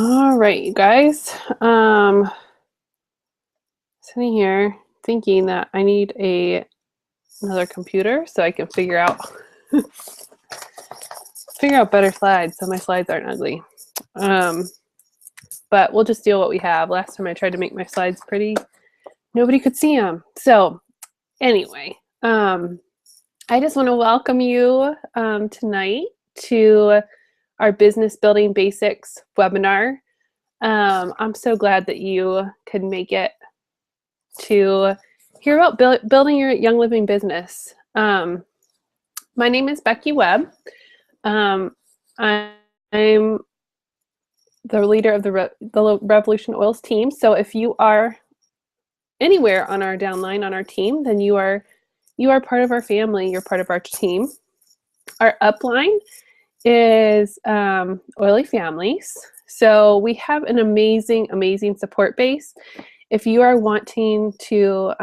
All right, you guys. Sitting here thinking that I need another computer so I can figure out better slides so my slides aren't ugly. But we'll just deal what we have. Last time I tried to make my slides pretty, nobody could see them. So anyway, I just want to welcome you tonight to our Business Building Basics webinar. I'm so glad that you could make it to hear about building your Young Living business. My name is Becky Webb. I'm the leader of the Revolution Oils team. So if you are anywhere on our downline on our team, then you are part of our family. You're part of our team. Our upline is Oily Families. So we have an amazing support base. If you are wanting to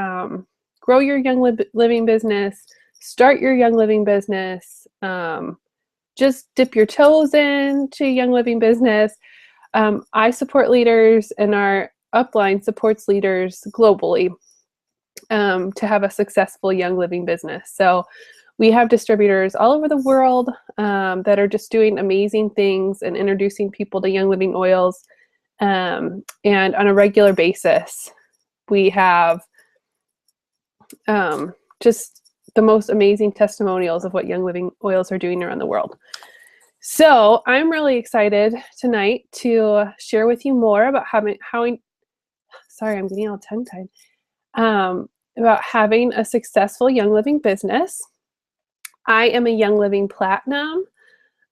grow your Young Living business, start your Young Living business, just dip your toes into Young Living business, I support leaders, and our upline supports leaders globally to have a successful Young Living business. So we have distributors all over the world that are just doing amazing things and introducing people to Young Living oils. And on a regular basis, we have just the most amazing testimonials of what Young Living oils are doing around the world. So I'm really excited tonight to share with you more about sorry, I'm getting all tongue-tied, about having a successful Young Living business. I am a Young Living Platinum,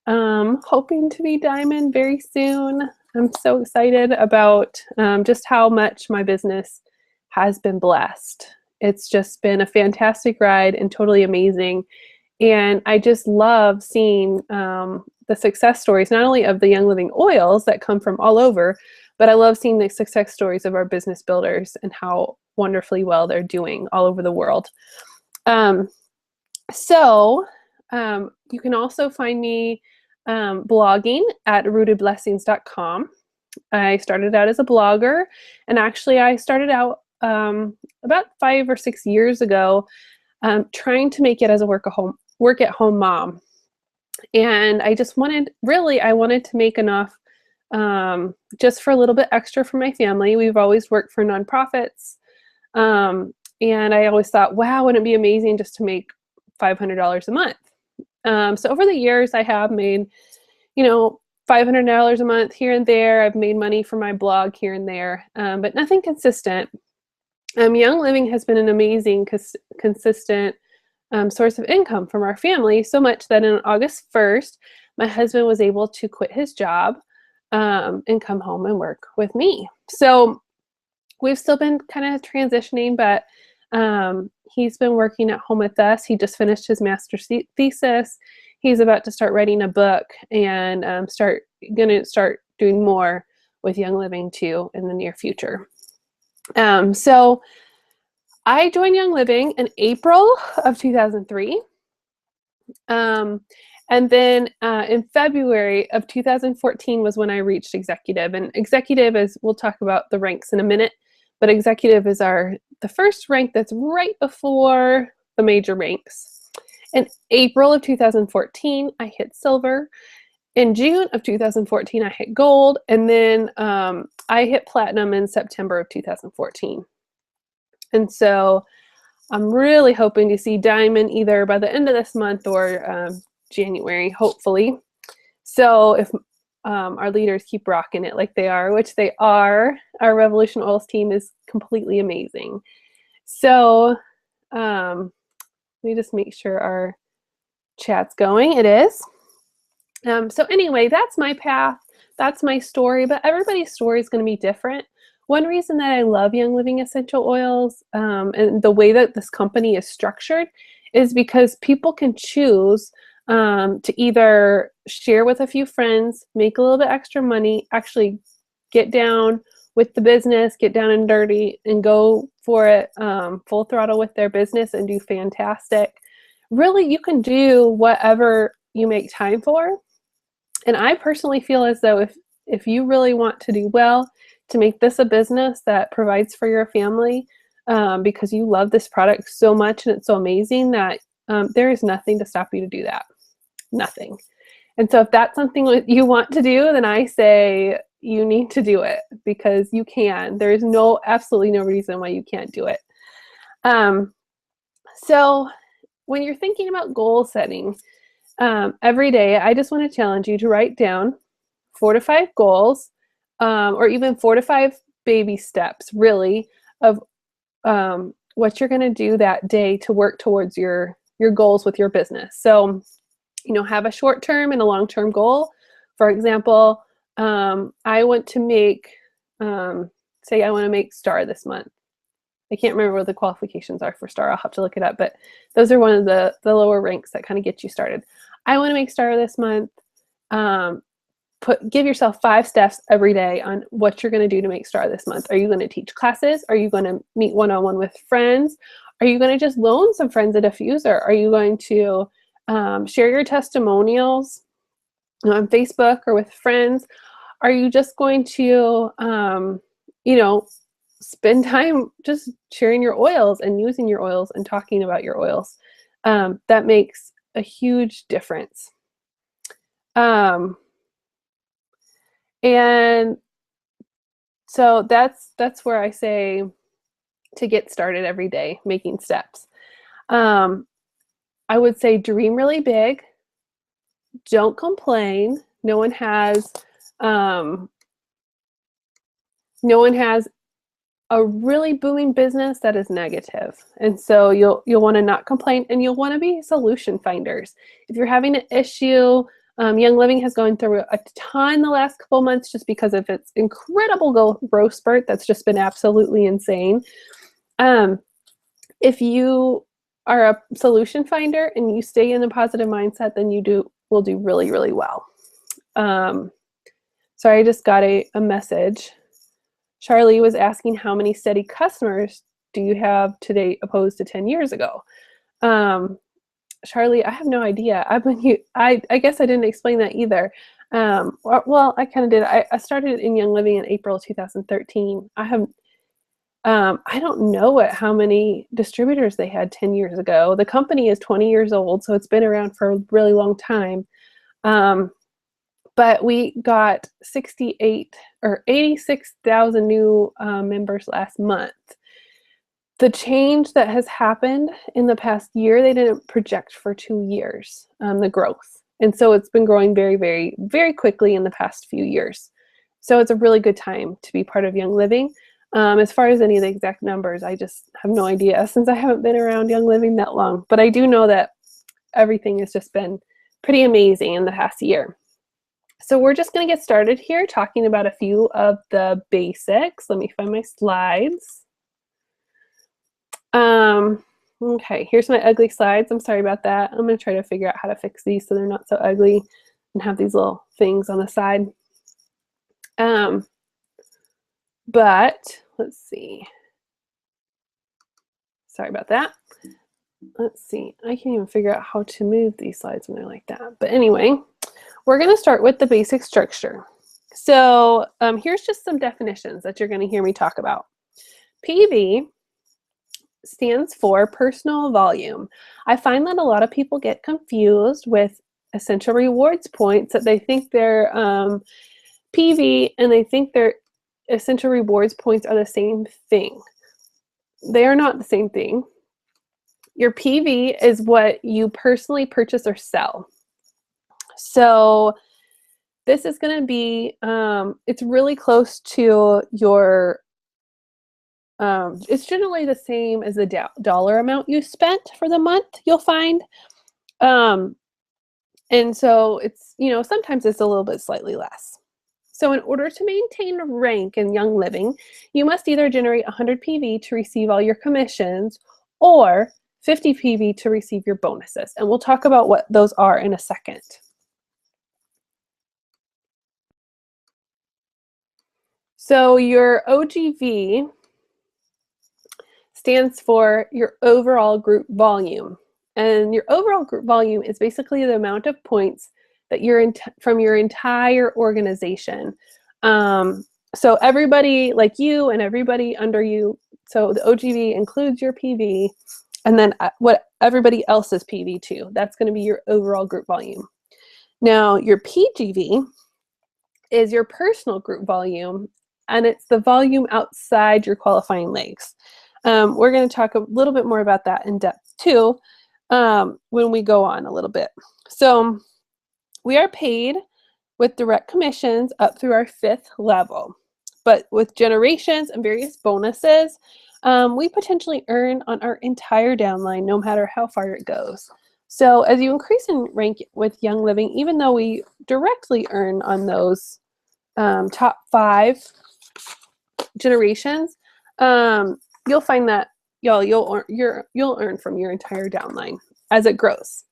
hoping to be Diamond very soon. I'm so excited about just how much my business has been blessed. It's just been a fantastic ride and totally amazing. And I just love seeing the success stories, not only of the Young Living oils that come from all over, but I love seeing the success stories of our business builders and how wonderfully well they're doing all over the world. So you can also find me blogging at rootedblessings.com. I started out as a blogger, and actually I started out about 5 or 6 years ago trying to make it as a work at home mom. And I just wanted to make enough just for a little bit extra for my family. We've always worked for nonprofits. And I always thought, wow, wouldn't it be amazing just to make $500 a month? So over the years, I have made, $500 a month here and there. I've made money from my blog here and there, but nothing consistent. Young Living has been an amazing, consistent source of income from our family, so much that on August 1st, my husband was able to quit his job and come home and work with me. So we've still been kind of transitioning, but he's been working at home with us. He just finished his master's thesis. He's about to start writing a book and going to start doing more with Young Living too in the near future. So I joined Young Living in April of 2003. And then in February of 2014 was when I reached executive. And executive is, we'll talk about the ranks in a minute, but executive is the first rank that's right before the major ranks. In April of 2014, I hit silver. In June of 2014, I hit gold. And then I hit platinum in September of 2014. And so I'm really hoping to see diamond either by the end of this month or January, hopefully. So if our leaders keep rocking it like they are, which they are, our Revolution Oils team is completely amazing. So let me just make sure our chat's going. It is. So anyway, that's my path. That's my story, but everybody's story is going to be different. One reason that I love Young Living essential oils and the way that this company is structured is because people can choose to either share with a few friends, make a little bit extra money, actually get down with the business, get down and dirty, and go for it full throttle with their business and do fantastic. Really, you can do whatever you make time for. And I personally feel as though If you really want to do well, to make this a business that provides for your family, because you love this product so much and it's so amazing that there is nothing to stop you to do that. Nothing. And so if that's something you want to do, then I say you need to do it because you can. There is absolutely no reason why you can't do it. So when you're thinking about goal setting, every day, I just want to challenge you to write down 4 to 5 goals, or even 4 to 5 baby steps, really, of what you're going to do that day to work towards your goals with your business. So, have a short-term and a long-term goal. For example, I want to make, say I want to make Star this month. I can't remember what the qualifications are for Star. I'll have to look it up, but those are one of the lower ranks that kind of get you started. I want to make Star this month. Give yourself 5 steps every day on what you're going to do to make Star this month. Are you going to teach classes? Are you going to meet one-on-one with friends? Are you going to just loan some friends a diffuser? Are you going to share your testimonials on Facebook or with friends? Are you just going to, spend time just sharing your oils and using your oils and talking about your oils? That makes a huge difference. And so that's where I say to get started every day, making steps. I would say dream really big. Don't complain. No one has a really booming business that is negative. And so you'll want to not complain, and you'll want to be solution finders. If you're having an issue, Young Living has gone through a ton the last couple months just because of its incredible growth spurt that's just been absolutely insane. If you are a solution finder and you stay in a positive mindset, then will do really, really well. Sorry, I just got a message. Charlie was asking how many steady customers do you have today opposed to 10 years ago? Charlie, I have no idea. I guess I didn't explain that either. Well, I kind of did. I started in Young Living in April 2013. I don't know how many distributors they had 10 years ago. The company is 20 years old, so it's been around for a really long time. But we got 86,000 new members last month. The change that has happened in the past year, they didn't project for 2 years, the growth. And so it's been growing very, very, very quickly in the past few years. So it's a really good time to be part of Young Living. As far as any of the exact numbers, I just have no idea since I haven't been around Young Living that long. But I do know that everything has just been pretty amazing in the past year. So we're just going to get started here talking about a few of the basics. Let me find my slides. Okay, here's my ugly slides. I'm sorry about that. I'm going to try to figure out how to fix these so they're not so ugly and have these little things on the side. But let's see. Sorry about that. Let's see. I can't even figure out how to move these slides when they're like that. But anyway, we're going to start with the basic structure. So here's just some definitions that you're going to hear me talk about. PV stands for personal volume. I find that a lot of people get confused with essential rewards points, that they think they're PV and they think their essential rewards points are the same thing. They are not the same thing. Your PV is what you personally purchase or sell. So this is going to be, it's really close to your, it's generally the same as the dollar amount you spent for the month, you'll find. And so it's, sometimes it's a little bit slightly less. So in order to maintain rank in Young Living, you must either generate 100 PV to receive all your commissions or 50 PV to receive your bonuses. And we'll talk about what those are in a second. So your OGV stands for your overall group volume. And your overall group volume is basically the amount of points that you're from your entire organization. So everybody like you and everybody under you, so the OGV includes your PV, and then what everybody else's PV too. That's going to be your overall group volume. Now your PGV is your personal group volume, and it's the volume outside your qualifying legs. We're going to talk a little bit more about that in depth too when we go on a little bit. So we are paid with direct commissions up through our 5th level, but with generations and various bonuses, we potentially earn on our entire downline no matter how far it goes. So as you increase in rank with Young Living, even though we directly earn on those top 5 generations, you'll find that you'll earn from your entire downline as it grows.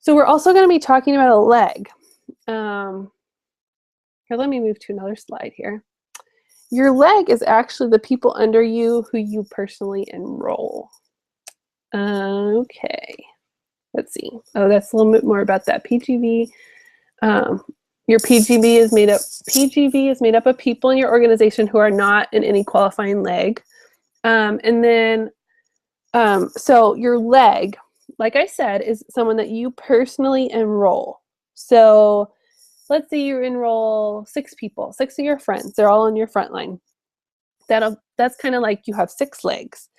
So we're also going to be talking about a leg. Here, let me move to another slide here. Your leg is actually the people under you who you personally enroll. Okay, let's see. Oh, that's a little bit more about that PGV. Your PGV is made up of people in your organization who are not in any qualifying leg. And then, so your leg, like I said, is someone that you personally enroll. So let's say you enroll 6 people, 6 of your friends. They're all on your front line. That's kind of like you have 6 legs.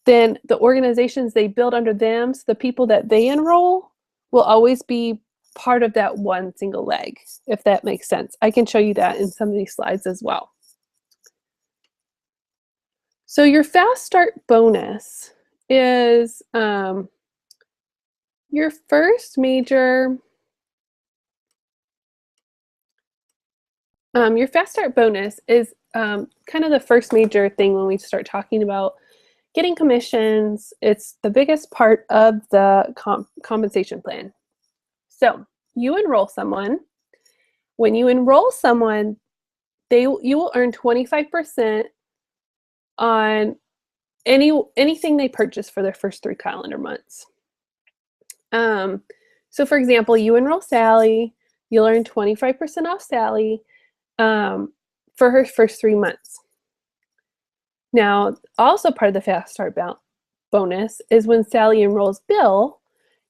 Then the organizations they build under them, so the people that they enroll will always be part of that one single leg, if that makes sense. I can show you that in some of these slides as well. So your fast start bonus is your first major, your fast start bonus is kind of the first major thing when we start talking about getting commissions. It's the biggest part of the compensation plan. So you enroll someone. When you enroll someone, you will earn 25% on anything they purchase for their first 3 calendar months. So for example, you enroll Sally, you'll earn 25% off Sally for her first 3 months. Now, also part of the fast start bonus is when Sally enrolls Bill,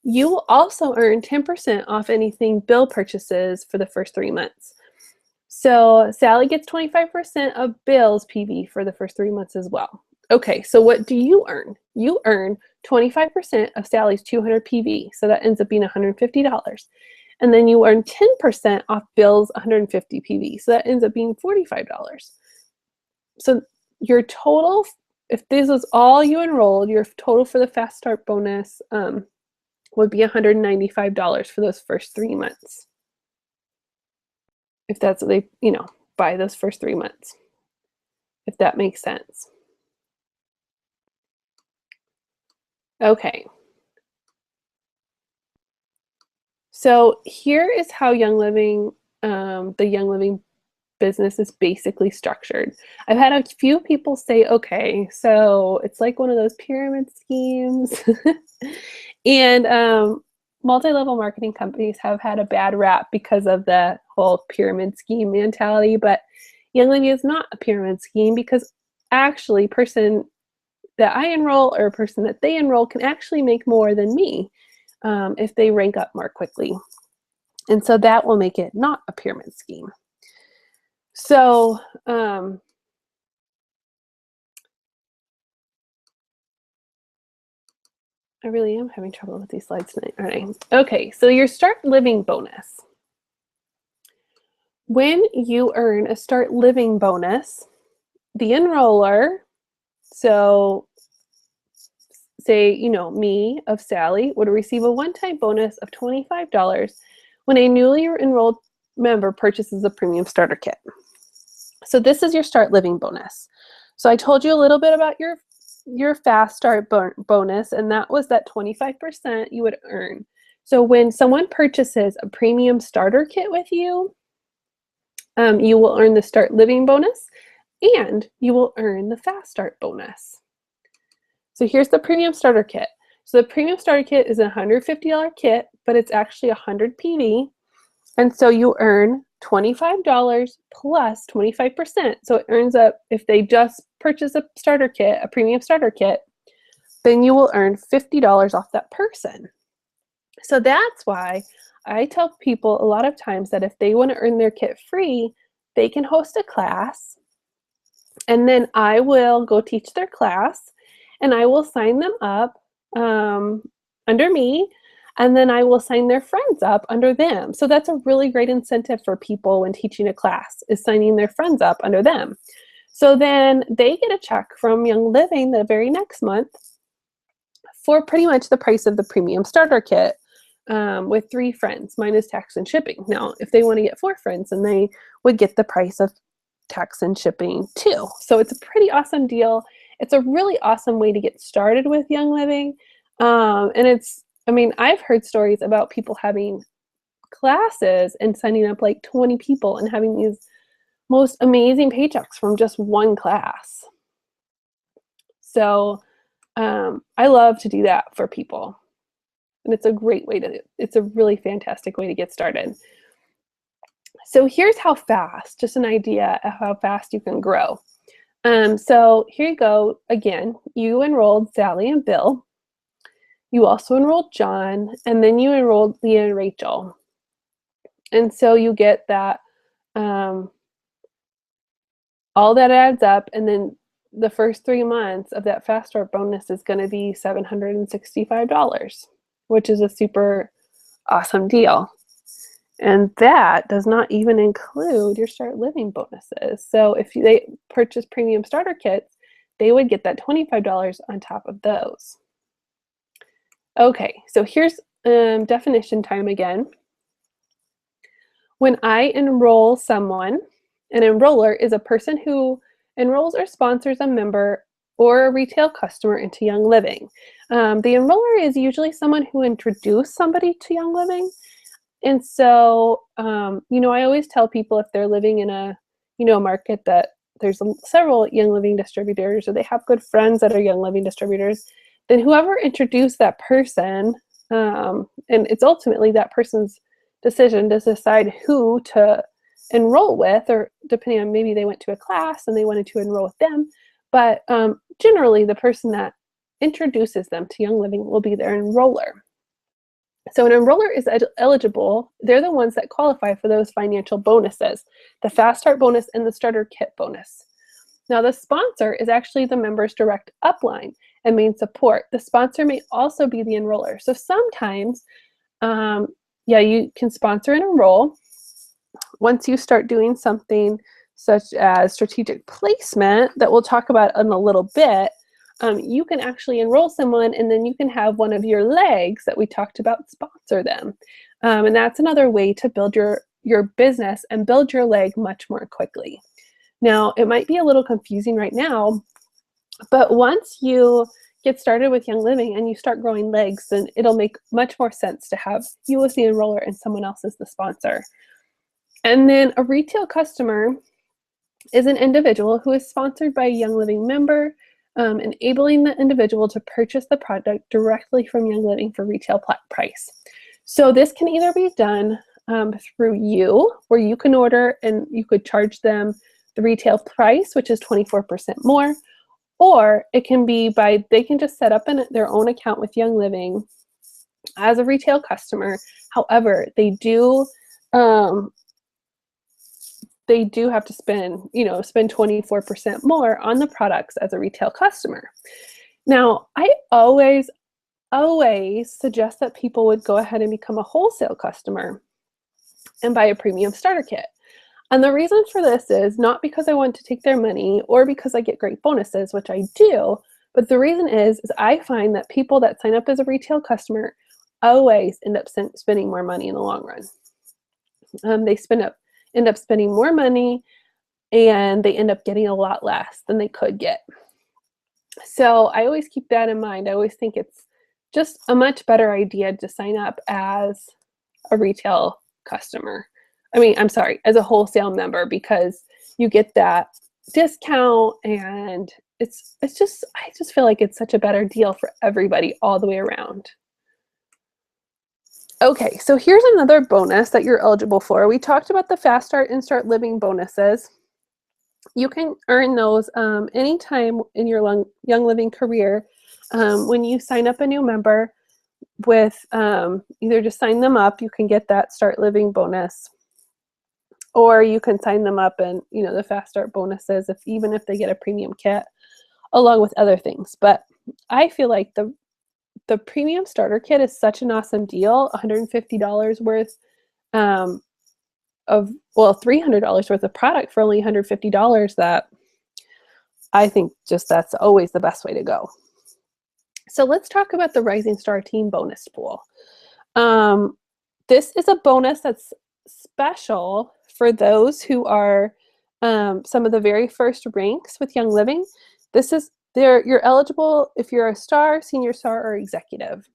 you will also earn 10% off anything Bill purchases for the first 3 months. So Sally gets 25% of Bill's PV for the first 3 months as well. Okay, so what do you earn? You earn 25% of Sally's 200 PV, so that ends up being $150. And then you earn 10% off Bill's 150 PV, so that ends up being $45. So your total, if this is all you enrolled, your total for the fast start bonus would be $195 for those first 3 months. If that's what they, buy those first 3 months, if that makes sense. Okay. So here is how Young Living, the Young Living business is basically structured. I've had a few people say, okay, so it's like one of those pyramid schemes. And multi-level marketing companies have had a bad rap because of the whole pyramid scheme mentality, but Young Living is not a pyramid scheme because actually person that I enroll or a person that they enroll can actually make more than me if they rank up more quickly. And so that will make it not a pyramid scheme. So I really am having trouble with these slides tonight, aren't I? Okay, so your Start Living bonus. When you earn a Start Living bonus, the enroller, so say, me of Sally, would receive a one-time bonus of $25 when a newly enrolled member purchases a premium starter kit. So this is your Start Living bonus. So I told you a little bit about your fast start bonus, and that was that 25% you would earn. So when someone purchases a premium starter kit with you, you will earn the Start Living bonus, and you will earn the fast start bonus. So here's the premium starter kit. So the premium starter kit is a $150 kit, but it's actually 100 PV. And so you earn $25 plus 25%. So it earns up, if they just purchase a starter kit, a premium starter kit, then you will earn $50 off that person. So that's why I tell people a lot of times that if they want to earn their kit free, they can host a class, and then I will go teach their class, and I will sign them up under me, and then I will sign their friends up under them. So that's a really great incentive for people when teaching a class, is signing their friends up under them. So then they get a check from Young Living the very next month for pretty much the price of the premium starter kit, with 3 friends minus tax and shipping. Now, if they want to get 4 friends, then they would get the price of tax and shipping too. So it's a pretty awesome deal. It's a really awesome way to get started with Young Living. And I mean, I've heard stories about people having classes and signing up like 20 people and having these most amazing paychecks from just one class. So I love to do that for people. And it's a great way it's a really fantastic way to get started. So here's how fast, just an idea of how fast you can grow. So here you go. Again, you enrolled Sally and Bill. You also enrolled John, and then you enrolled Leah and Rachel. And so you get that, all that adds up, and then the first 3 months of that Fast Start bonus is going to be $765, which is a super awesome deal. And that does not even include your Start Living bonuses. So if they purchase premium starter kits, they would get that $25 on top of those. Okay, so here's definition time again. When I enroll someone, an enroller is a person who enrolls or sponsors a member or a retail customer into Young Living. The enroller is usually someone who introduced somebody to Young Living. And so, you know, I always tell people if they're living in a, market that there's several Young Living distributors, or they have good friends that are Young Living distributors, then whoever introduced that person, and it's ultimately that person's decision to decide who to enroll with, or depending on, maybe they went to a class and they wanted to enroll with them. But generally, the person that introduces them to Young Living will be their enroller. So an enroller is eligible. They're the ones that qualify for those financial bonuses, the Fast Start bonus and the starter kit bonus. Now, the sponsor is actually the member's direct upline and main support. The sponsor may also be the enroller. So sometimes, you can sponsor and enroll. Once you start doing something such as strategic placement that we'll talk about in a little bit, you can actually enroll someone, and then you can have one of your legs that we talked about sponsor them. And that's another way to build your business and build your leg much more quickly. Now, it might be a little confusing right now, but once you get started with Young Living and you start growing legs, then it'll make much more sense to have you as the enroller and someone else as the sponsor. And then a retail customer is an individual who is sponsored by a Young Living member, enabling the individual to purchase the product directly from Young Living for retail price. So this can either be done through you, where you can order and you could charge them the retail price, which is 24% more, or it can be they can just set up their own account with Young Living as a retail customer. However, they do have to spend 24% more on the products as a retail customer. Now, I always suggest that people would go ahead and become a wholesale customer and buy a premium starter kit. And the reason for this is not because I want to take their money or because I get great bonuses, which I do, but the reason is I find that people that sign up as a retail customer always end up spending more money in the long run. They end up spending more money, and they end up getting a lot less than they could get. So I always keep that in mind. I always think it's just a much better idea to sign up as a retail customer. As a wholesale member, because you get that discount, and I just feel like it's such a better deal for everybody all the way around. Okay, so here's another bonus that you're eligible for. We talked about the Fast Start and Start Living bonuses. You can earn those anytime in your Young Living career when you sign up a new member with either just sign them up, you can get that Start Living bonus, or you can sign them up and the Fast Start bonuses even if they get a premium kit along with other things. But I feel like the premium starter kit is such an awesome deal, $150 worth $300 worth of product for only $150, that I think just that's always the best way to go. So let's talk about the Rising Star Team bonus pool. This is a bonus that's special for those who are some of the very first ranks with Young Living. You're eligible if you're a star, senior star, or executive.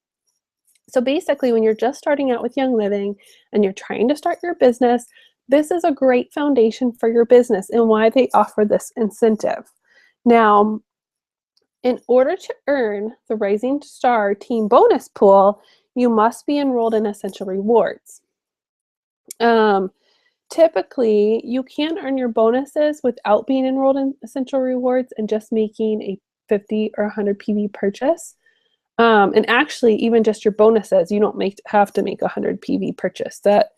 So basically, when you're just starting out with Young Living and you're trying to start your business, this is a great foundation for your business and why they offer this incentive. Now, in order to earn the Rising Star Team bonus pool, you must be enrolled in Essential Rewards. Typically, you can earn your bonuses without being enrolled in Essential Rewards and just making a 50 or 100 PV purchase. And actually, even just your bonuses, you don't have to make a 100 PV purchase. That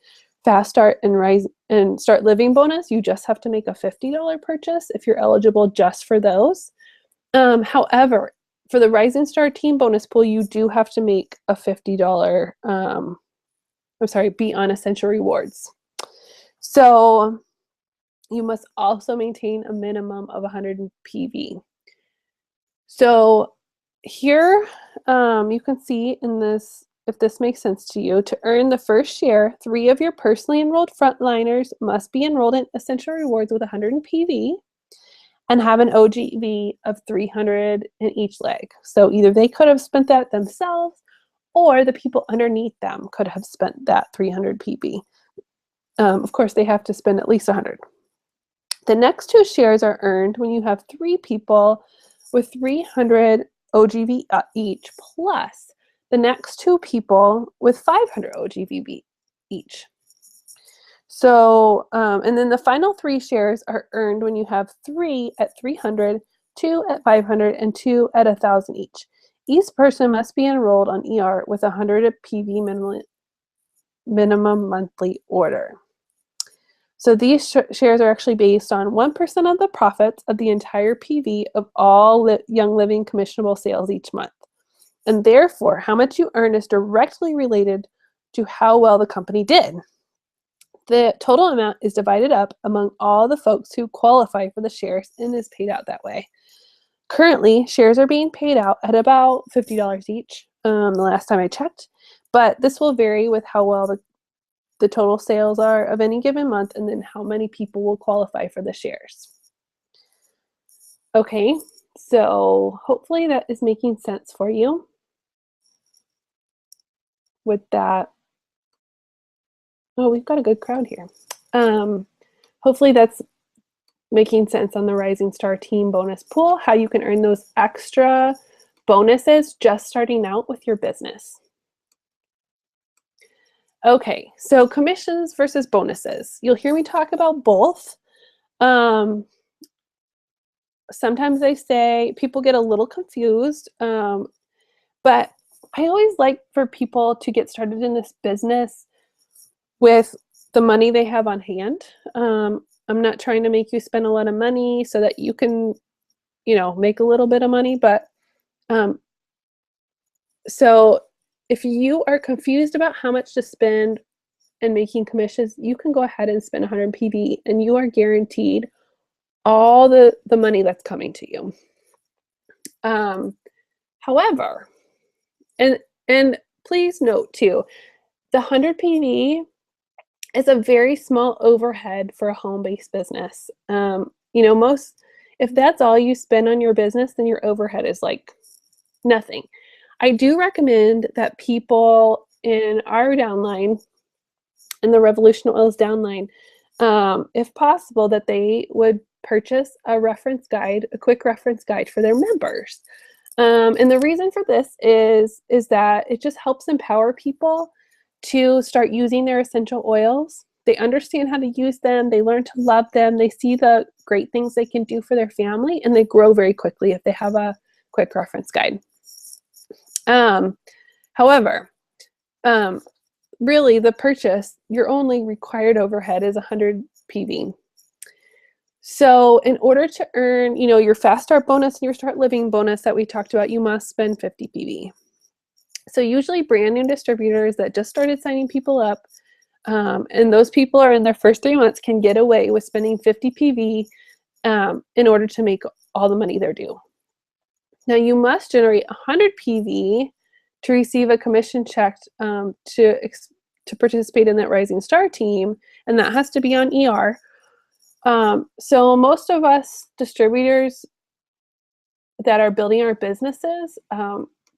Fast Start and Start Living bonus, you just have to make a $50 purchase if you're eligible just for those. However, for the Rising Star Team bonus pool, you do have to make a $50, be on Essential Rewards. So you must also maintain a minimum of 100 PV. So here you can see in this, if this makes sense to you, to earn the first share, 3 of your personally enrolled frontliners must be enrolled in Essential Rewards with 100 PV and have an OGV of 300 in each leg. So either they could have spent that themselves or the people underneath them could have spent that 300 PV. Of course, they have to spend at least 100. The next 2 shares are earned when you have 3 people with 300 OGV each, plus the next 2 people with 500 OGV each. So, and then the final 3 shares are earned when you have 3 at 300, 2 at 500, and 2 at 1,000 each. Each person must be enrolled on ER with 100 PV minimum monthly order. So these shares are actually based on 1% of the profits of the entire PV of all Young Living commissionable sales each month. And therefore, how much you earn is directly related to how well the company did. The total amount is divided up among all the folks who qualify for the shares and is paid out that way. Currently, shares are being paid out at about $50 each, the last time I checked, but this will vary with how well the total sales are of any given month and then how many people will qualify for the shares. Okay, so hopefully that is making sense for you with that. Oh, we've got a good crowd here. Hopefully that's making sense on the Rising Star Team bonus pool, how you can earn those extra bonuses just starting out with your business. Okay, so commissions versus bonuses. You'll hear me talk about both. Sometimes I say people get a little confused, but I always like for people to get started in this business with the money they have on hand. I'm not trying to make you spend a lot of money so that you can, make a little bit of money. But so if you are confused about how much to spend and making commissions, you can go ahead and spend 100 PV and you are guaranteed all the money that's coming to you. However, and please note too, the 100 PV is a very small overhead for a home-based business. If that's all you spend on your business, then your overhead is like nothing. I do recommend that people in our downline, in the Revolution Oils downline, if possible, that they would purchase a reference guide, a quick reference guide for their members. And the reason for this is that it just helps empower people to start using their essential oils. They understand how to use them, they learn to love them, they see the great things they can do for their family, and they grow very quickly if they have a quick reference guide. However, really the purchase, your only required overhead is 100 PV. So in order to earn, your fast start bonus and your start living bonus that we talked about, you must spend 50 PV. So usually brand new distributors that just started signing people up, and those people are in their first 3 months, can get away with spending 50 PV in order to make all the money they're due. Now you must generate 100 PV to receive a commission check to participate in that Rising Star team, and that has to be on ER. So most of us distributors that are building our businesses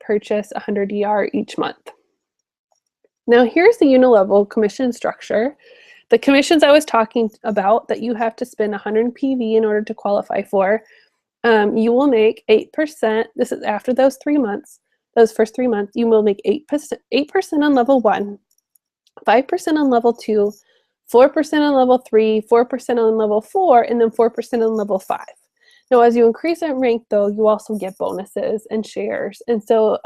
purchase 100 ER each month. Now here's the unilevel commission structure. The commissions I was talking about that you have to spend 100 PV in order to qualify for, you will make 8%. This is after those 3 months. Those first 3 months, you will make 8% on level 1, 5% on level 2, 4% on level 3, 4% on level 4, and then 4% on level 5. Now, as you increase in rank, though, you also get bonuses and shares. And so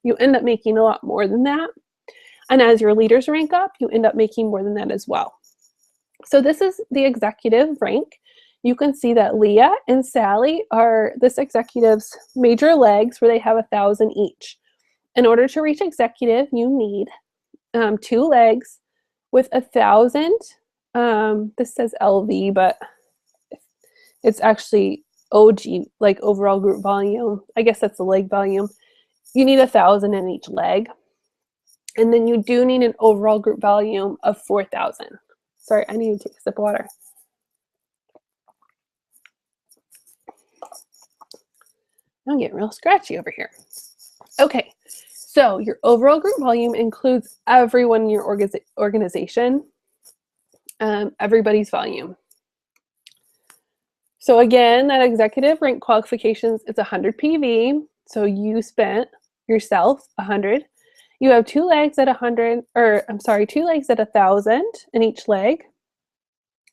you end up making a lot more than that. And as your leaders rank up, you end up making more than that as well. So this is the executive rank. You can see that Leah and Sally are this executive's major legs, where they have 1,000 each. In order to reach executive, you need 2 legs with 1,000. This says LV, but it's actually OG, like overall group volume. I guess that's the leg volume. You need 1,000 in each leg. And then you do need an overall group volume of 4,000. Sorry, I need to take a sip of water. I'm getting real scratchy over here. Okay, so your overall group volume includes everyone in your organization, everybody's volume. So again, that executive rank qualifications is 100 PV. So you spent yourself 100. You have 2 legs at 100, or I'm sorry, 2 legs at 1,000 in each leg.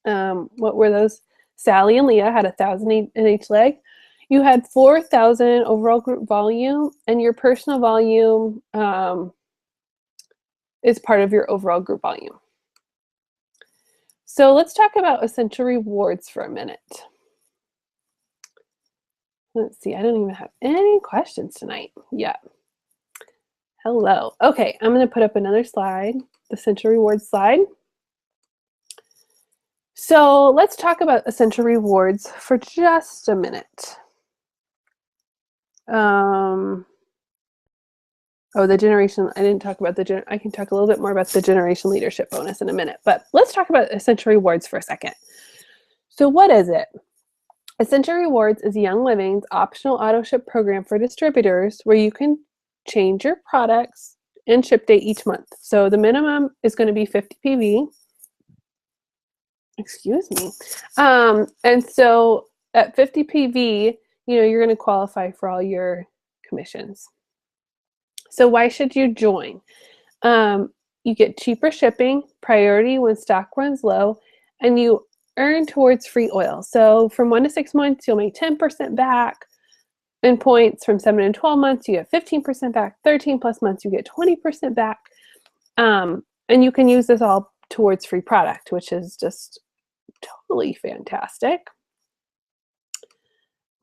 What were those? Sally and Leah had 1,000 in each leg. You had 4,000 overall group volume, and your personal volume is part of your overall group volume. So let's talk about essential rewards for a minute. Let's see, I don't even have any questions tonight yet. Hello. Okay, I'm going to put up another slide, the essential rewards slide. So let's talk about essential rewards for just a minute. Oh, the generation, I didn't talk about I can talk a little bit more about the generation leadership bonus in a minute, but let's talk about essential rewards for a second. So what is it? Essential Rewards is Young Living's optional auto ship program for distributors, where you can change your products and ship date each month. So the minimum is going to be 50 PV. Excuse me. And so at 50 PV, you're going to qualify for all your commissions. So why should you join? You get cheaper shipping, priority when stock runs low, and you earn towards free oil. So from 1 to 6 months, you'll make 10% back in points. From 7 to 12 months, you get 15% back. 13 plus months, you get 20% back. And you can use this all towards free product, which is just totally fantastic.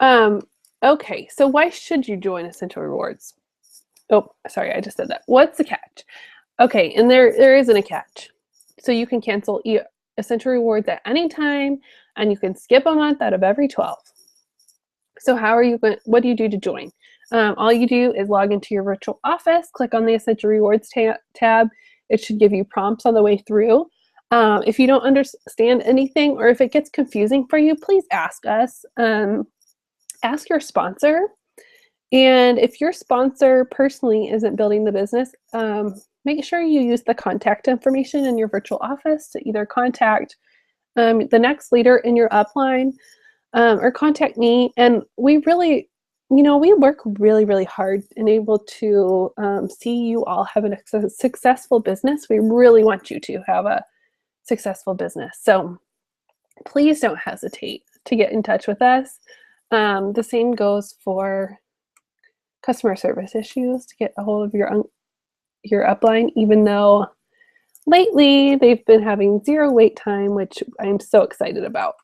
Okay, so why should you join Essential Rewards? Oh, sorry, I just said that. What's the catch? Okay, and there isn't a catch. So you can cancel Essential Rewards at any time, and you can skip a month out of every 12. So what do you do to join? All you do is log into your virtual office, click on the Essential Rewards tab. It should give you prompts on the way through. If you don't understand anything, or if it gets confusing for you, please ask us. Ask your sponsor. And if your sponsor personally isn't building the business, make sure you use the contact information in your virtual office to either contact the next leader in your upline or contact me. And we really we work really, really hard and able to see you all have a successful business. We really want you to have a successful business. So please don't hesitate to get in touch with us. The same goes for customer service issues, to get a hold of your upline, even though lately they've been having 0 wait time, which I'm so excited about.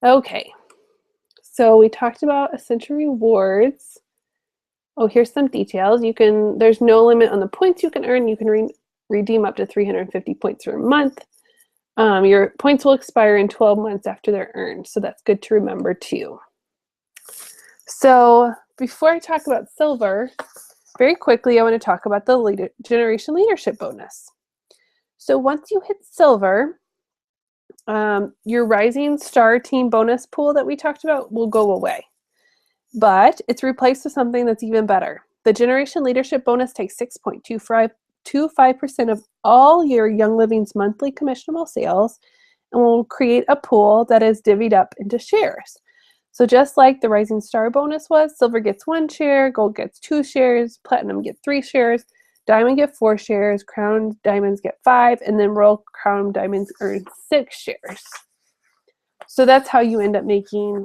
Okay, so we talked about Essential Rewards. Oh, here's some details. There's no limit on the points you can earn. You can redeem up to 350 points per month. Your points will expire in 12 months after they're earned, so that's good to remember too. So before I talk about silver, very quickly I want to talk about the Generation Leadership Bonus. So once you hit silver, your Rising Star Team bonus pool that we talked about will go away, but it's replaced with something that's even better. The Generation Leadership Bonus takes 6.25% of all your Young Living's monthly commissionable sales and will create a pool that is divvied up into shares. So just like the Rising Star bonus was, silver gets 1 share, gold gets 2 shares, platinum get 3 shares, diamond get 4 shares, crown diamonds get 5, and then royal crown diamonds earn 6 shares. So that's how you end up making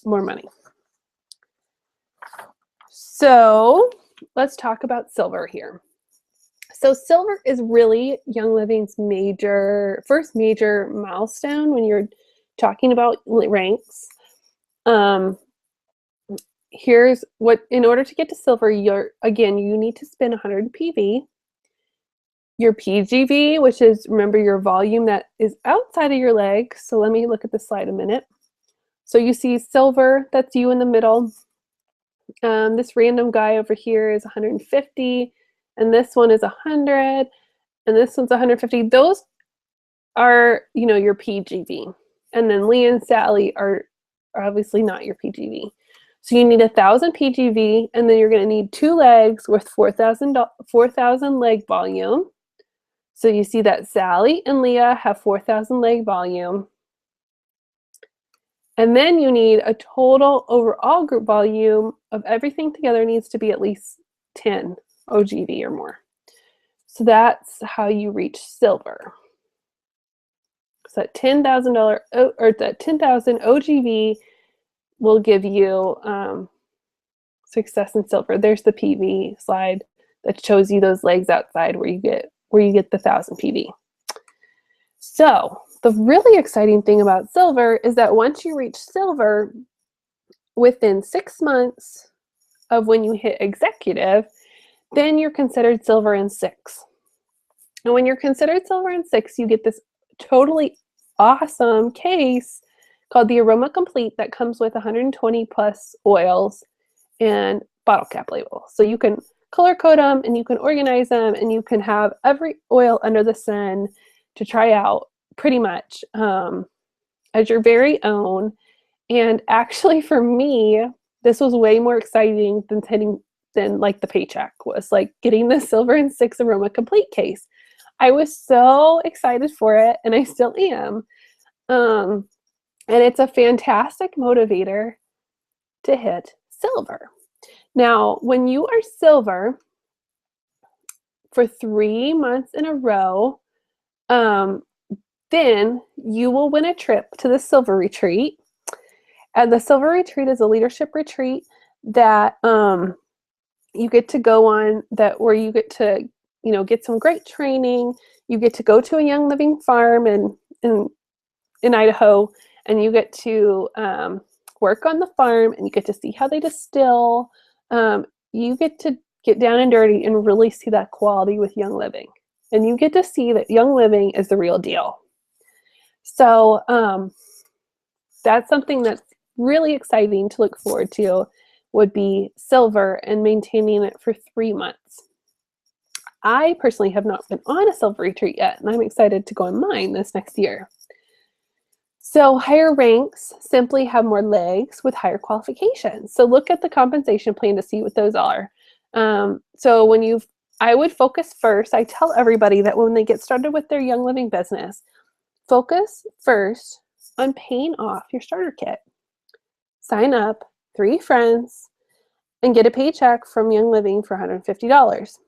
more money. So let's talk about silver here. So silver is really Young Living's first major milestone when you're talking about ranks. Here's what, in order to get to silver, you need to spend 100 PV. Your PGV, which is, remember, your volume that is outside of your leg. So let me look at the slide a minute. So you see silver, that's you in the middle. This random guy over here is 150, and this one is 100, and this one's 150. Those are, your PGV. And then Leah and Sally are obviously not your PGV. So you need 1,000 PGV, and then you're going to need 2 legs with 4,000 leg volume. So you see that Sally and Leah have 4,000 leg volume. And then you need a total overall group volume of everything together needs to be at least 10 OGV or more. So that's how you reach silver. So that $10,000 or that 10,000 OGV will give you success in silver. There's the PV slide that shows you those legs outside where you get the 1,000 PV. So the really exciting thing about silver is that once you reach silver, within 6 months of when you hit executive, then you're considered silver in 6. And when you're considered silver in 6, you get this totally awesome case called the Aroma Complete that comes with 120 plus oils and bottle cap label. So you can color code them and you can organize them and you can have every oil under the sun to try out pretty much as your very own. And actually for me, this was way more exciting than like the paycheck was, like getting the Silver in 6 Aroma Complete case. I was so excited for it, and I still am. And it's a fantastic motivator to hit silver. Now, when you are silver for 3 months in a row, then you will win a trip to the Silver Retreat. And the Silver Retreat is a leadership retreat that you get to go on, where you get to get some great training. You get to go to a Young Living farm in Idaho, and you get to work on the farm, and you get to see how they distill. You get to get down and dirty and really see that quality with Young Living. And you get to see that Young Living is the real deal. So that's something that's really exciting to look forward to, would be silver and maintaining it for 3 months. I personally have not been on a silver retreat yet, and I'm excited to go on mine this next year. So higher ranks simply have more legs with higher qualifications. So look at the compensation plan to see what those are. So I would focus first. I tell everybody that when they get started with their Young Living business, focus first on paying off your starter kit. sign up 3 friends, and get a paycheck from Young Living for $150.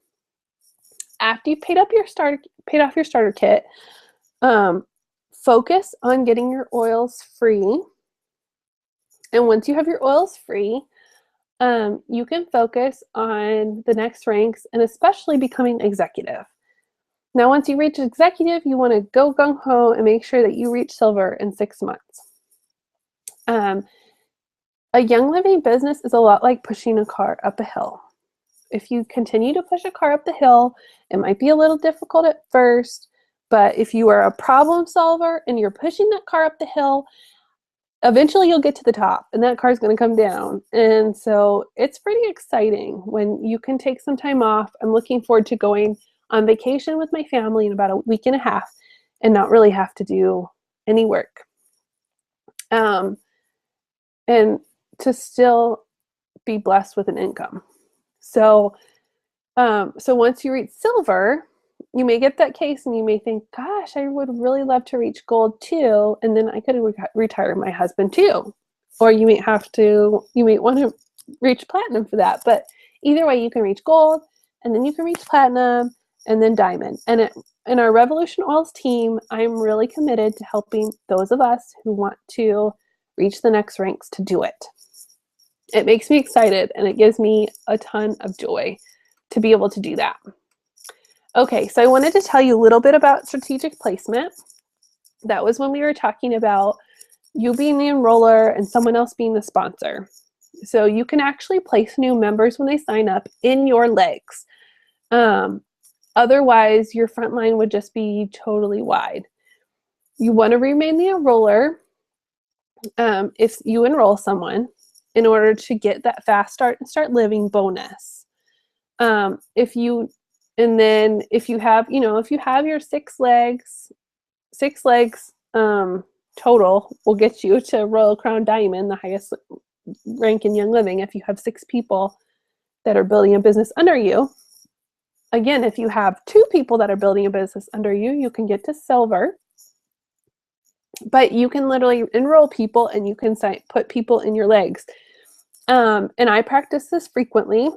After you've paid off your starter kit, focus on getting your oils free. And once you have your oils free, you can focus on the next ranks and especially becoming executive. Now, once you reach executive, you want to go gung-ho and make sure that you reach silver in 6 months. A Young Living business is a lot like pushing a car up a hill. If you continue to push a car up the hill, it might be a little difficult at first, but if you are a problem solver and you're pushing that car up the hill, eventually you'll get to the top and that car is going to come down. And so it's pretty exciting when you can take some time off. I'm looking forward to going on vacation with my family in about a week and a half and not really have to do any work. And to still be blessed with an income. So once you reach silver, you may get that case and you may think, gosh, I would really love to reach gold too. And then I could retire my husband too. Or you may want to reach platinum for that. But either way, you can reach gold and then you can reach platinum and then diamond. And in our Revolution Oils team, I'm really committed to helping those of us who want to reach the next ranks to do it. It makes me excited and it gives me a ton of joy to be able to do that. Okay, so I wanted to tell you a little bit about strategic placement. That was when we were talking about you being the enroller and someone else being the sponsor. So you can actually place new members when they sign up in your legs. Otherwise, your front line would just be totally wide. You want to remain the enroller if you enroll someone in order to get that fast start and start living bonus. If you have your 6 legs total will get you to Royal Crown Diamond, the highest rank in Young Living. If you have 6 people that are building a business under you, again, if you have 2 people that are building a business under you, you can get to silver. But you can literally enroll people and you can put people in your legs. And I practice this frequently.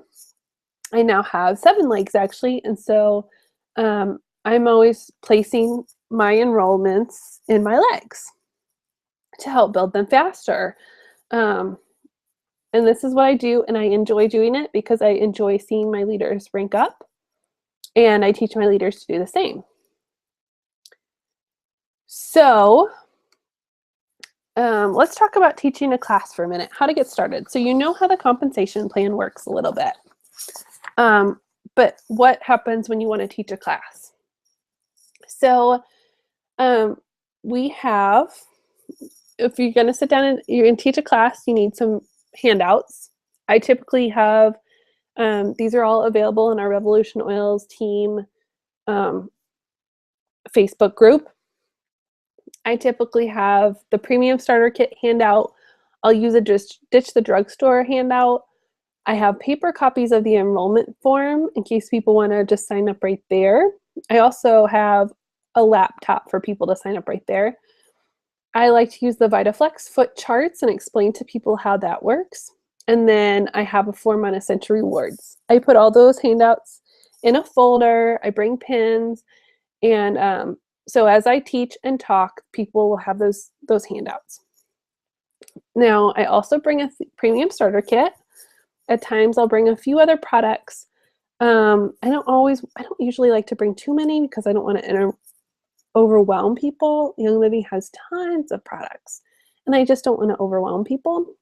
I now have 7 legs actually. And so I'm always placing my enrollments in my legs to help build them faster. And this is what I do. And I enjoy doing it because I enjoy seeing my leaders rank up. And I teach my leaders to do the same. So let's talk about teaching a class for a minute, how to get started. So you know how the compensation plan works a little bit. But what happens when you want to teach a class? So we have, if you're going to sit down and you're going to teach a class, you need some handouts. I typically have, these are all available in our Revolution Oils team Facebook group. I typically have the premium starter kit handout. I'll use a Ditch the Drugstore handout. I have paper copies of the enrollment form in case people want to just sign up right there. I also have a laptop for people to sign up right there. I like to use the VitaFlex foot charts and explain to people how that works. And then I have a form on Essential Rewards. I put all those handouts in a folder. I bring pins. And so as I teach and talk, people will have those handouts. Now, I also bring a premium starter kit. At times, I'll bring a few other products. I don't usually like to bring too many because I don't want to overwhelm people. Young Living has tons of products, and I just don't want to overwhelm people.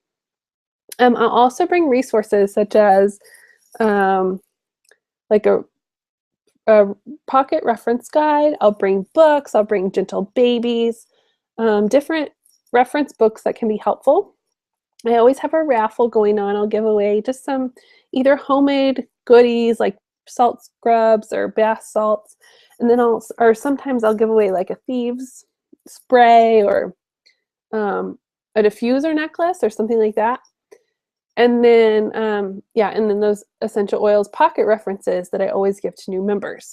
I'll also bring resources such as like a pocket reference guide. I'll bring books. I'll bring Gentle Babies, different reference books that can be helpful. I always have a raffle going on. I'll give away just some either homemade goodies like salt scrubs or bath salts, and then sometimes I'll give away like a thieves spray or a diffuser necklace or something like that. And then and then those essential oils pocket references that I always give to new members.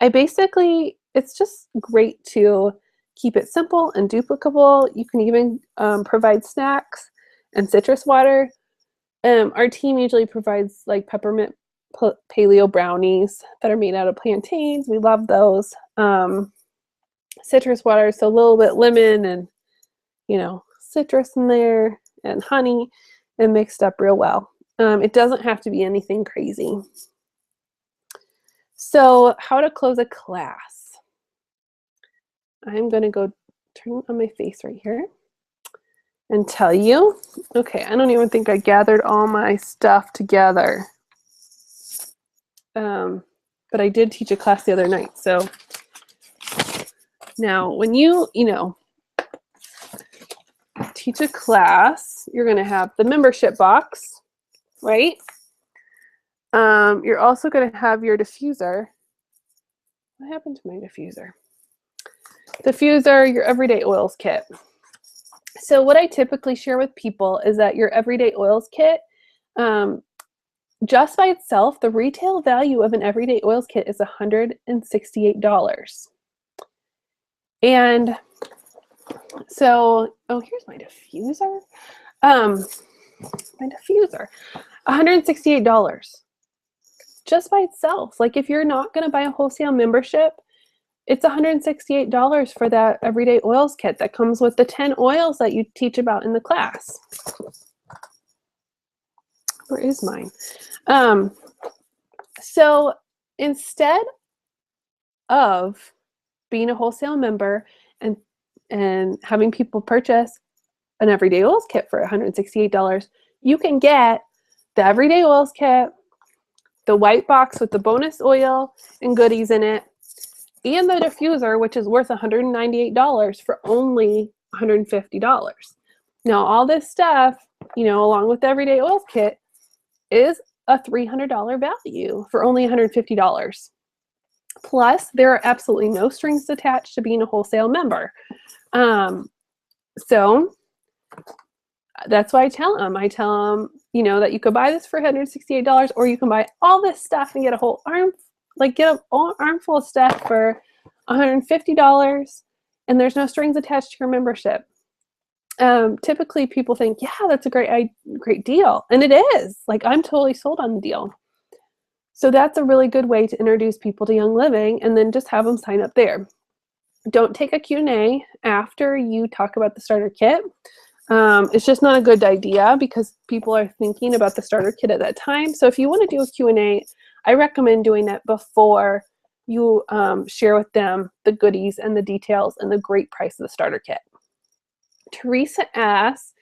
It's just great to keep it simple and duplicable. You can even provide snacks and citrus water. Our team usually provides like peppermint paleo brownies that are made out of plantains. We love those. Citrus water, so a little bit lemon and, citrus in there and honey and mixed up real well. It doesn't have to be anything crazy. So how to close a class. I'm going to go turn on my face right here and tell you. Okay, I don't even think I gathered all my stuff together. But I did teach a class the other night. So now when you teach a class, you're going to have the membership box, right? You're also going to have your diffuser. What happened to my diffuser? Diffuser, your everyday oils kit. So what I typically share with people is that your everyday oils kit, just by itself, the retail value of an everyday oils kit is $168. And so, here's my diffuser. My diffuser, $168 just by itself. Like if you're not going to buy a wholesale membership, it's $168 for that everyday oils kit that comes with the 10 oils that you teach about in the class. Where is mine? So instead of being a wholesale member and having people purchase an everyday oils kit for $168, you can get the everyday oils kit, the white box with the bonus oil and goodies in it, and the diffuser, which is worth $198 for only $150. Now, all this stuff, along with the everyday oils kit, is a $300 value for only $150. Plus, there are absolutely no strings attached to being a wholesale member. So that's why I tell them, that you could buy this for $168, or you can buy all this stuff and get a whole armful of stuff for $150, and there's no strings attached to your membership. Typically people think, yeah, that's a great deal. And it is. Like, I'm totally sold on the deal. So that's a really good way to introduce people to Young Living, and then just have them sign up there. Don't take a Q&A after you talk about the starter kit. It's just not a good idea because people are thinking about the starter kit at that time. So if you want to do a Q&A, I recommend doing that before you share with them the goodies and the details and the great price of the starter kit. Teresa asks,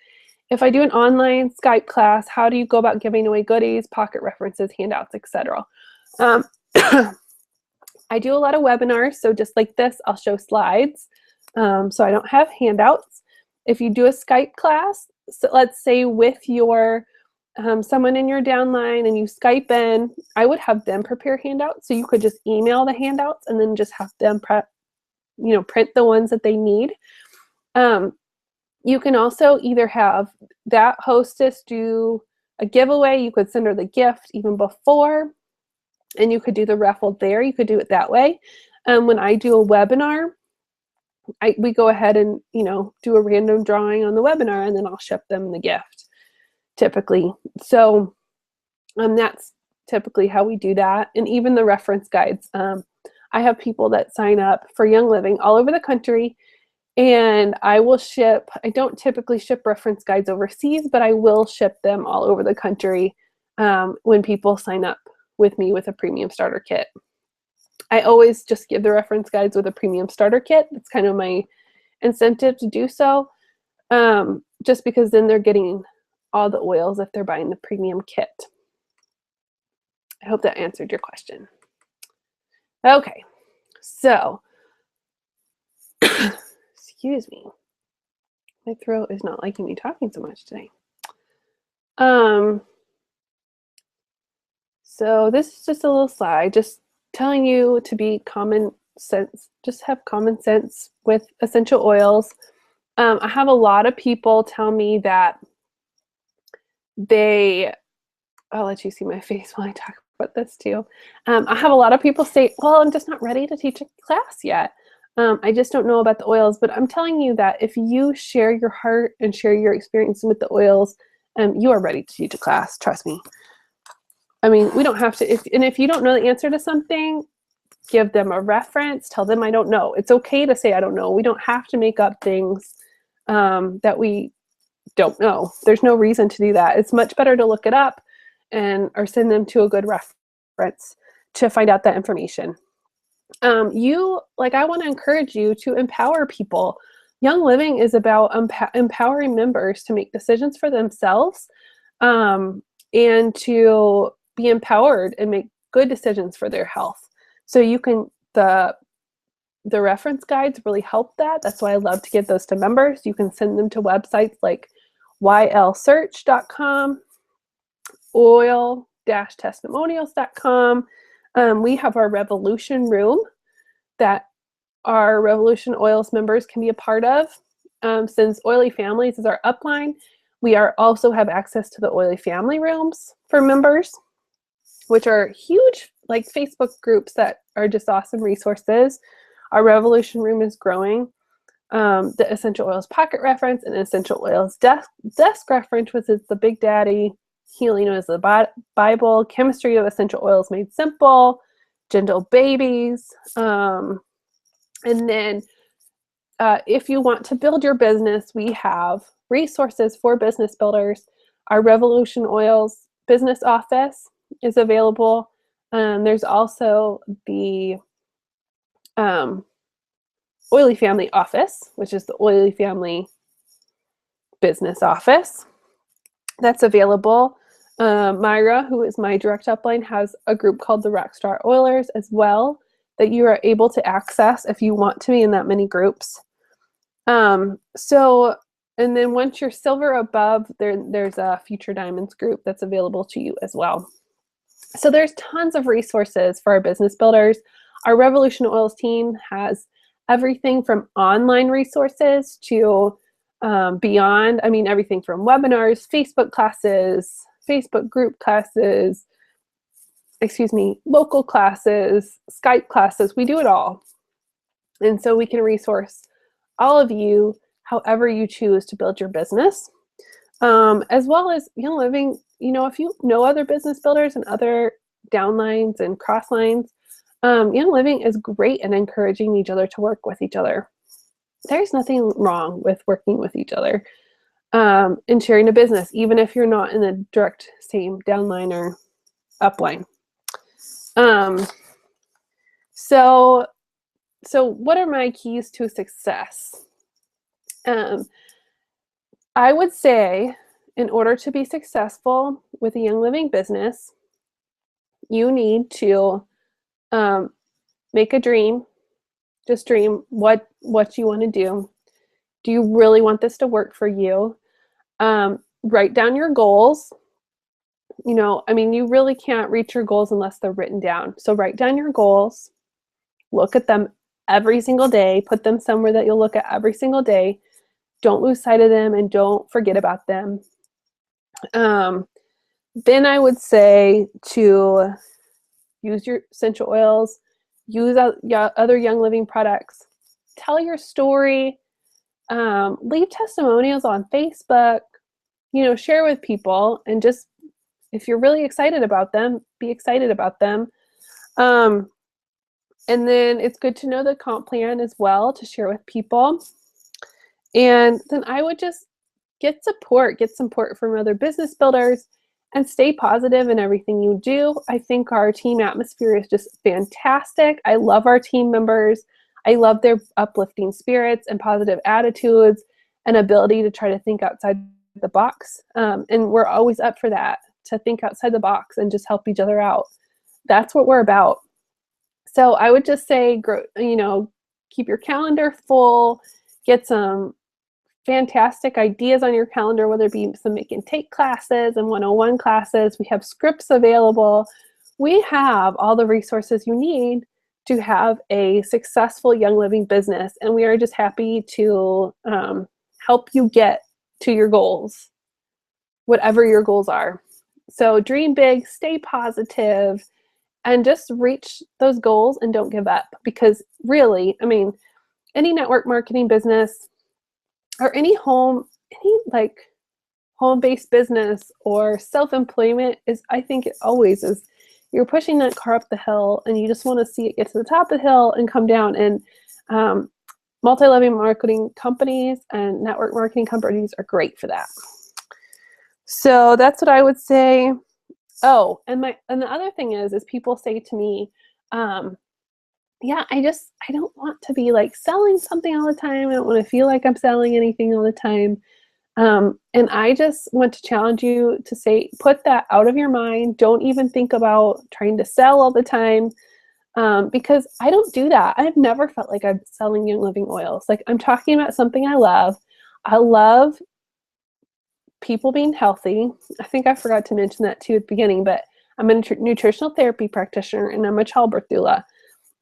if I do an online Skype class, how do you go about giving away goodies, pocket references, handouts, etc.? I do a lot of webinars, so just like this, I'll show slides. So I don't have handouts. If you do a Skype class, so let's say with your someone in your downline and you Skype in, I would have them prepare handouts. So you could just email the handouts and then just have them print the ones that they need. You can also either have that hostess do a giveaway. You could send her the gift even before, and you could do the raffle there. You could do it that way. When I do a webinar, we go ahead and do a random drawing on the webinar, and then I'll ship them the gift typically. So that's typically how we do that. And even the reference guides. I have people that sign up for Young Living all over the country, and I will ship. I don't typically ship reference guides overseas, but I will ship them all over the country when people sign up with me with a premium starter kit. I always just give the reference guides with a premium starter kit. That's kind of my incentive to do so, just because then they're getting all the oils if they're buying the premium kit. I hope that answered your question. Okay, so excuse me. My throat is not liking me talking so much today. So this is just a little slide, just telling you to be common sense, just have common sense with essential oils. I have a lot of people tell me that I'll let you see my face while I talk about this too. I have a lot of people say, well, I'm just not ready to teach a class yet. I just don't know about the oils, but I'm telling you that if you share your heart and share your experience with the oils, you are ready to teach a class. Trust me. I mean, we don't have to, if you don't know the answer to something, give them a reference, tell them I don't know. It's okay to say I don't know. We don't have to make up things that we don't know. There's no reason to do that. It's much better to look it up or send them to a good reference to find out that information. I want to encourage you to empower people. Young Living is about empowering members to make decisions for themselves and to be empowered and make good decisions for their health. So you can, the reference guides really help that. That's why I love to give those to members. You can send them to websites like ylsearch.com, oil-testimonials.com. We have our Revolution Room that our Revolution Oils members can be a part of. Since Oily Families is our upline, we also have access to the Oily Family Rooms for members, which are huge like Facebook groups that are just awesome resources. Our Revolution Room is growing. The Essential Oils Pocket Reference and Essential Oils Desk Reference, which is the Big Daddy, Healing is the Bible, Chemistry of Essential Oils Made Simple, Gentle Babies. And then if you want to build your business, we have resources for business builders. Our Revolution Oils Business Office is available. There's also the Oily Family Office, which is the Oily Family Business Office. That's available. Myra, who is my direct upline, has a group called the Rockstar Oilers as well that you are able to access if you want to be in that many groups. And then once you're silver above, there's a Future Diamonds group that's available to you as well. So there's tons of resources for our business builders. Our Revolution Oils team has everything from online resources to beyond. I mean, everything from webinars, Facebook classes, Facebook group classes, local classes, Skype classes. We do it all. And so we can resource all of you however you choose to build your business. As well as Young Living, if you know other business builders and other downlines and crosslines, Young Living is great at encouraging each other to work with each other. There's nothing wrong with working with each other and sharing a business, even if you're not in the direct same downline or upline. So what are my keys to success? I would say in order to be successful with a Young Living business, you need to make a dream. Just dream what you want to do. Do you really want this to work for you? Write down your goals. You really can't reach your goals unless they're written down. So write down your goals. Look at them every single day. Put them somewhere that you'll look at every single day. Don't lose sight of them and don't forget about them. Then I would say to use your essential oils, use other Young Living products, tell your story, leave testimonials on Facebook, share with people, and just, if you're really excited about them, be excited about them. And then it's good to know the comp plan as well to share with people. And then I would just get support from other business builders and stay positive in everything you do. I think our team atmosphere is just fantastic. I love our team members. I love their uplifting spirits and positive attitudes and ability to try to think outside the box. And we're always up for that, to think outside the box and just help each other out. That's what we're about. So I would just say, keep your calendar full, get some fantastic ideas on your calendar, whether it be some make and take classes and 101 classes. We have scripts available. We have all the resources you need to have a successful Young Living business. And we are just happy to help you get to your goals, whatever your goals are. So dream big, stay positive, and just reach those goals and don't give up. Because really, any network marketing business or any like home-based business or self-employment is, I think it always is, you're pushing that car up the hill and you just want to see it get to the top of the hill and come down. And multi-level marketing companies and network marketing companies are great for that. So that's what I would say. Oh, and the other thing is people say to me, yeah, I don't want to be like selling something all the time. I don't want to feel like I'm selling anything all the time. And I just want to challenge you to say, put that out of your mind. Don't even think about trying to sell all the time. Because I don't do that. I've never felt like I'm selling Young Living oils. Like, I'm talking about something I love. I love people being healthy. I think I forgot to mention that too at the beginning, but I'm a nutritional therapy practitioner and I'm a childbirth doula.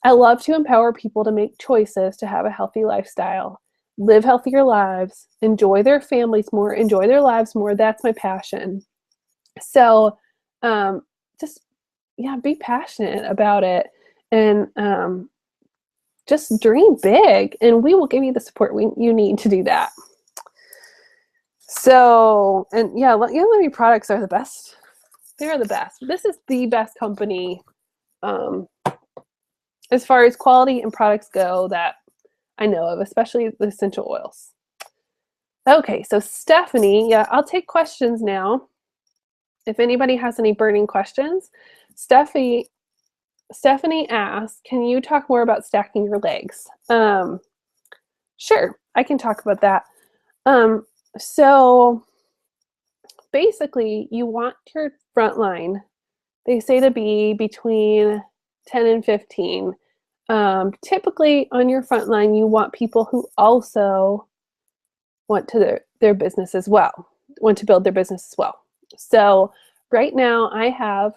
I love to empower people to make choices to have a healthy lifestyle, live healthier lives, enjoy their families more, enjoy their lives more. That's my passion. So just, yeah, be passionate about it and just dream big, and we will give you the support you need to do that. So, and yeah, Young Living products are the best. They are the best. This is the best company as far as quality and products go that I know of, especially the essential oils. Okay, so Stephanie, yeah, I'll take questions now. If anybody has any burning questions, Stephanie asks, can you talk more about stacking your legs? Sure, I can talk about that. So basically, you want your front line, they say, to be between 10 and 15. Typically on your front line, you want people who also want to their business as well, want to build their business as well. So right now I have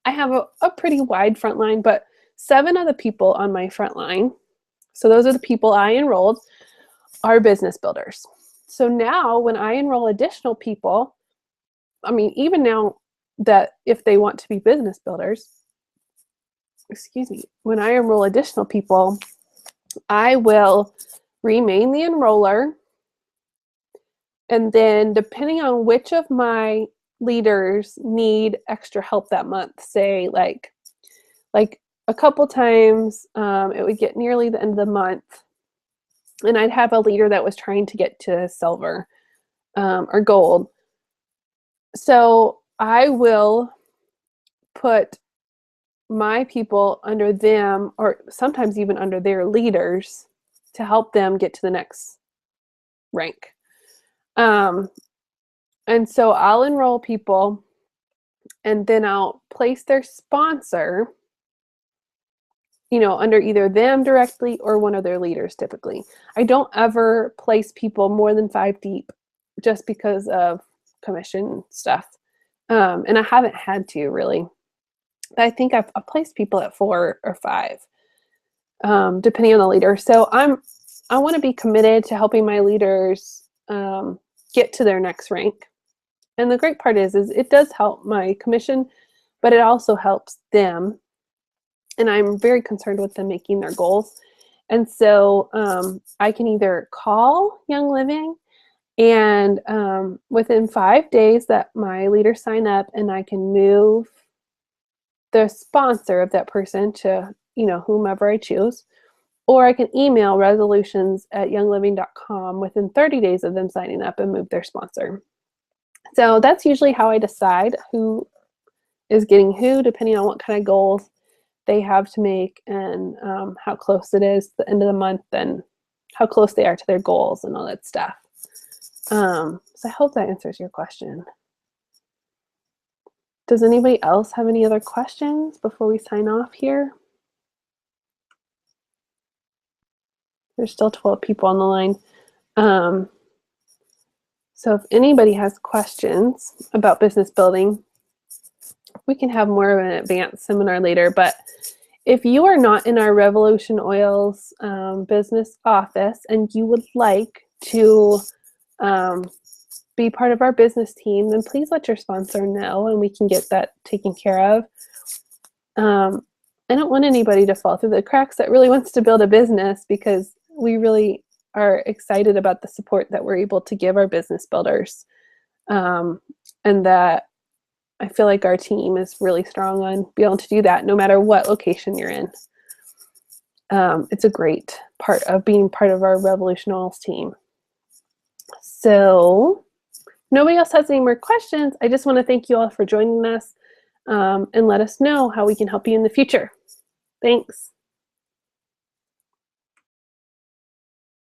a pretty wide front line, but 7 of the people on my front line, so those are the people I enrolled, are business builders. So now when I enroll additional people, I mean, even now that if they want to be business builders, when I enroll additional people, I will remain the enroller. And then depending on which of my leaders need extra help that month, say like a couple times, it would get nearly the end of the month, and I'd have a leader that was trying to get to silver or gold. So I will put my people under them, or sometimes even under their leaders, to help them get to the next rank. And so I'll enroll people and then I'll place their sponsor, under either them directly or one of their leaders typically. I don't ever place people more than 5 deep just because of commission stuff. And I haven't had to really. But I think I've placed people at 4 or 5, depending on the leader. So I want to be committed to helping my leaders get to their next rank. And the great part is it does help my commission, but it also helps them. And I'm very concerned with them making their goals. And so I can either call Young Living, and within 5 days that my leaders sign up, and I can move the sponsor of that person to, whomever I choose, or I can email resolutions@youngliving.com within 30 days of them signing up and move their sponsor. So that's usually how I decide who is getting who, depending on what kind of goals they have to make and how close it is the end of the month and how close they are to their goals and all that stuff. So I hope that answers your question. Does anybody else have any other questions before we sign off here? There's still 12 people on the line. So if anybody has questions about business building, we can have more of an advanced seminar later. But if you are not in our Revolution Oils business office and you would like to be part of our business team, then please let your sponsor know and we can get that taken care of. I don't want anybody to fall through the cracks that really wants to build a business, because we really are excited about the support that we're able to give our business builders. And that I feel like our team is really strong on being able to do that no matter what location you're in. It's a great part of being part of our Revolutionals team. So nobody else has any more questions. I just want to thank you all for joining us and let us know how we can help you in the future. Thanks.